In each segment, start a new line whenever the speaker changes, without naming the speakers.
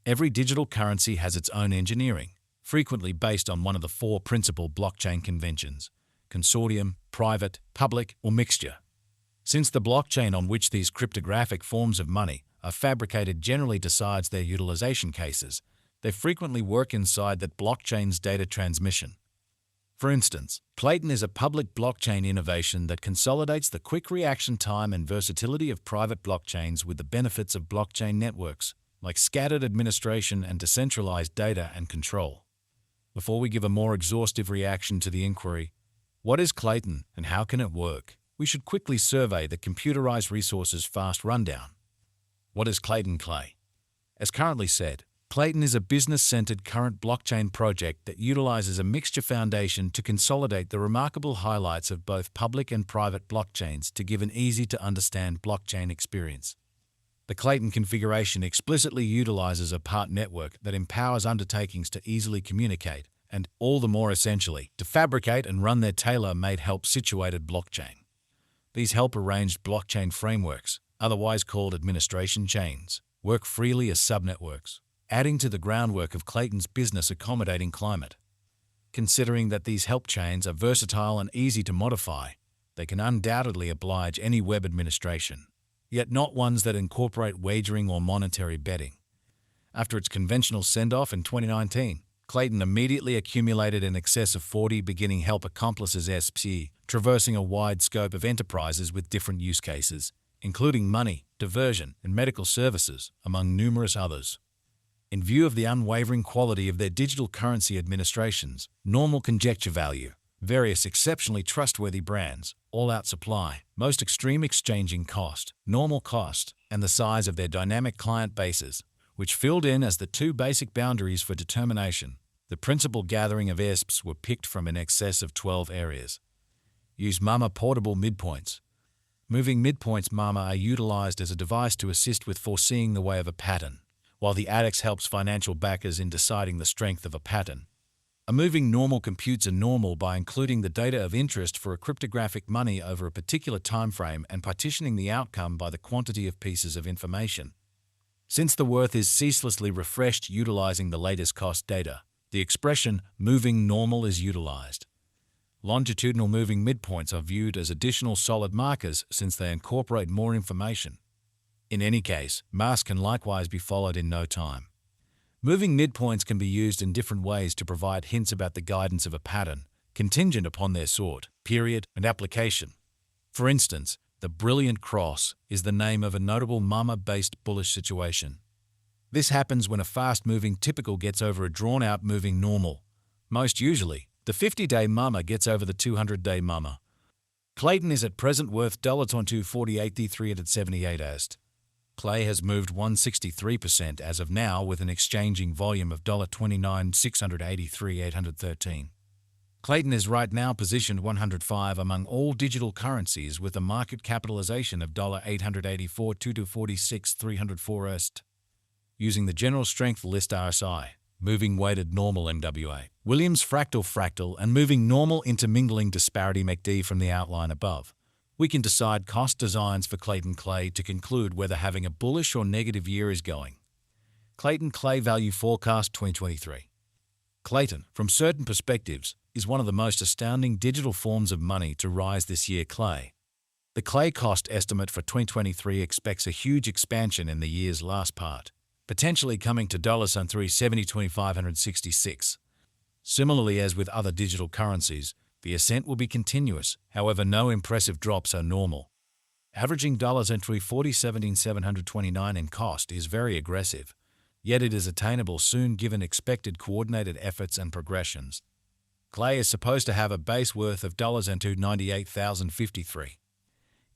Every digital currency has its own engineering, frequently based on one of the four principal blockchain conventions: consortium, private, public, or mixture. Since the blockchain on which these cryptographic forms of money are fabricated generally decides their utilization cases, they frequently work inside that blockchain's data transmission. For instance, Klayten is a public blockchain innovation that consolidates the quick reaction time and versatility of private blockchains with the benefits of blockchain networks, like scattered administration and decentralized data and control. Before we give a more exhaustive reaction to the inquiry, what is Klayten and how can it work, we should quickly survey the computerized resources fast rundown. What is Klayten Klay? As currently said, Klayten is a business-centered current blockchain project that utilizes a mixture foundation to consolidate the remarkable highlights of both public and private blockchains to give an easy-to-understand blockchain experience. The Klayten configuration explicitly utilizes a part network that empowers undertakings to easily communicate and, all the more essentially, to fabricate and run their tailor-made help-situated blockchain. These help-arranged blockchain frameworks, otherwise called administration chains, work freely as subnetworks, adding to the groundwork of Klayten's business-accommodating climate. Considering that these help chains are versatile and easy to modify, they can undoubtedly oblige any web administration, yet not ones that incorporate wagering or monetary betting. After its conventional send-off in 2019, Klayten immediately accumulated in excess of 40 beginning help accomplices SPE, traversing a wide scope of enterprises with different use cases, including money, diversion, and medical services, among numerous others. In view of the unwavering quality of their digital currency administrations, normal conjecture value, various exceptionally trustworthy brands, all-out supply, most extreme exchanging cost, normal cost, and the size of their dynamic client bases, which filled in as the two basic boundaries for determination, the principal gathering of ESPs were picked from in excess of 12 areas. Use MAMA portable midpoints. Moving midpoints MAMA are utilized as a device to assist with foreseeing the way of a pattern, while the ADDX helps financial backers in deciding the strength of a pattern. A moving normal computes a normal by including the data of interest for a cryptographic money over a particular time frame and partitioning the outcome by the quantity of pieces of information. Since the worth is ceaselessly refreshed utilizing the latest cost data, the expression moving normal is utilized. Longitudinal moving midpoints are viewed as additional solid markers since they incorporate more information. In any case, mass can likewise be followed in no time. Moving midpoints can be used in different ways to provide hints about the guidance of a pattern, contingent upon their sort, period, and application. For instance, the brilliant cross is the name of a notable MAMA-based bullish situation. This happens when a fast-moving typical gets over a drawn-out moving normal. Most usually, the 50-day MAMA gets over the 200-day MAMA. Klayten is at present worth $248,378 as. Klay has moved 163% as of now with an exchanging volume of $29,683,813. Klayten is right now positioned 105 among all digital currencies with a market capitalization of $884,246,304 est. Using the general strength list RSI, moving weighted normal MWA, Williams fractal and moving normal intermingling disparity MACD from the outline above, we can decide cost designs for Klayten Klay to conclude whether having a bullish or negative year is going. Klayten Klay Value Forecast 2023. Klayten, from certain perspectives, is one of the most astounding digital forms of money to rise this year. Klay. The Klay cost estimate for 2023 expects a huge expansion in the year's last part, potentially coming to $370.2566. Similarly as with other digital currencies, the ascent will be continuous, however no impressive drops are normal. Averaging $47,729 in cost is very aggressive, yet it is attainable soon given expected coordinated efforts and progressions. Klay is supposed to have a base worth of $298,053.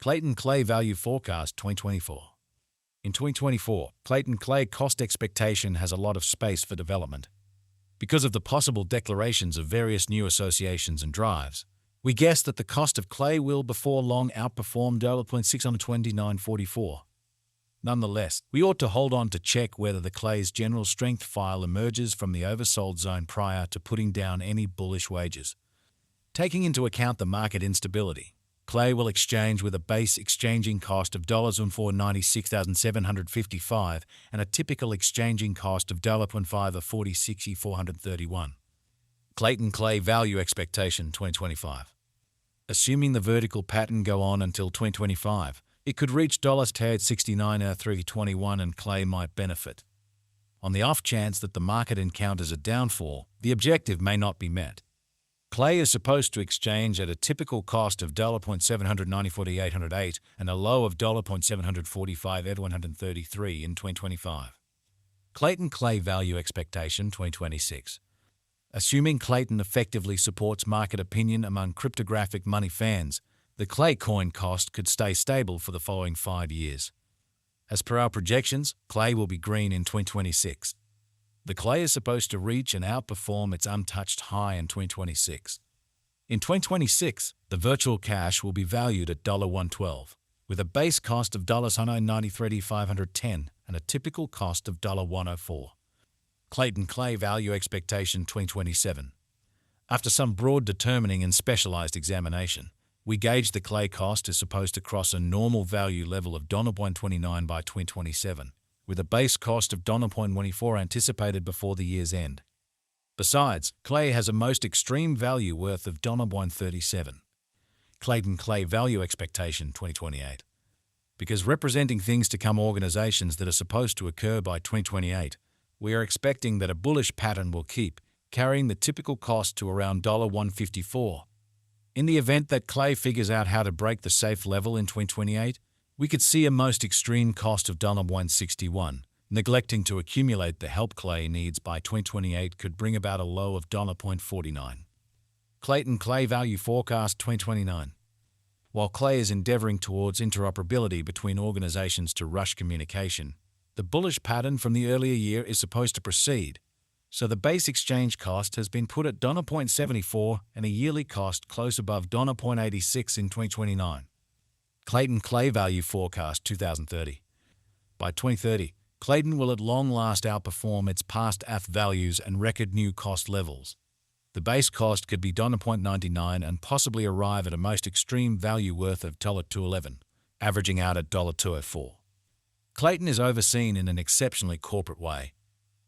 Klayten Klay Value Forecast 2024. In 2024, Klayten Klay cost expectation has a lot of space for development. Because of the possible declarations of various new associations and drives, we guess that the cost of Klay will before long outperform $629.44. Nonetheless, we ought to hold on to check whether the Klay's general strength file emerges from the oversold zone prior to putting down any bullish wagers. Taking into account the market instability, Klay will exchange with a base exchanging cost of $1,496,755 and a typical exchanging cost of $1,546,431. Klayten Klay value expectation 2025. Assuming the vertical pattern go on until 2025, it could reach $69.321 and Klay might benefit. On the off chance that the market encounters a downfall, the objective may not be met. Klay is supposed to exchange at a typical cost of $794,808 and a low of $745,133 in 2025. Klayten Klay value expectation 2026. Assuming Klayten effectively supports market opinion among cryptographic money fans, the Klay coin cost could stay stable for the following 5 years. As per our projections, Klay will be green in 2026. The Klay is supposed to reach and outperform its untouched high in 2026. In 2026, the virtual cash will be valued at $112, with a base cost of $193,510 and a typical cost of $104. Klayten Klay value expectation 2027. After some broad determining and specialized examination, we gauge the Klay cost is supposed to cross a normal value level of $1.29 by 2027, with a base cost of $1.24 anticipated before the year's end. Besides, Klay has a most extreme value worth of $1.37. Klayten Klay value expectation 2028. Because representing things to come organizations that are supposed to occur by 2028, we are expecting that a bullish pattern will keep, carrying the typical cost to around $154. In the event that Klay figures out how to break the safe level in 2028, we could see a most extreme cost of $161. Neglecting to accumulate the help Klay needs by 2028 could bring about a low of $0.49. Klayten Klay value forecast 2029. While Klay is endeavoring towards interoperability between organizations to rush communication, the bullish pattern from the earlier year is supposed to proceed, so the base exchange cost has been put at $0.74 and a yearly cost close above $0.86 in 2029. Klayten Klay value forecast 2030. By 2030, Klayten will at long last outperform its past ATH values and record new cost levels. The base cost could be $0.99 and possibly arrive at a most extreme value worth of $211, averaging out at $204. Klayten is overseen in an exceptionally corporate way,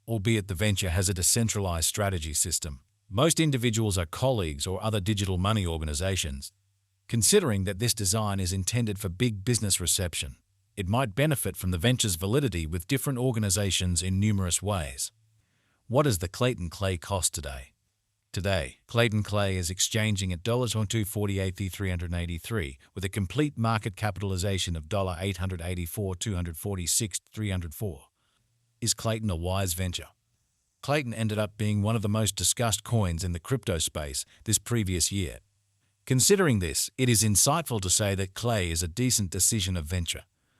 albeit the venture has a decentralized strategy system. Most individuals are colleagues or other digital money organizations. Considering that this design is intended for big business reception, it might benefit from the venture's validity with different organizations in numerous ways. What is the Klayten Klay cost today? Today, Klayten Klay is exchanging at $248,383 with a complete market capitalization of $884,246,304. Is Klayten a wise venture? Klayten ended up being one of the most discussed coins in the crypto space this previous year. Considering this, it is insightful to say that Klay is a decent decision of venture.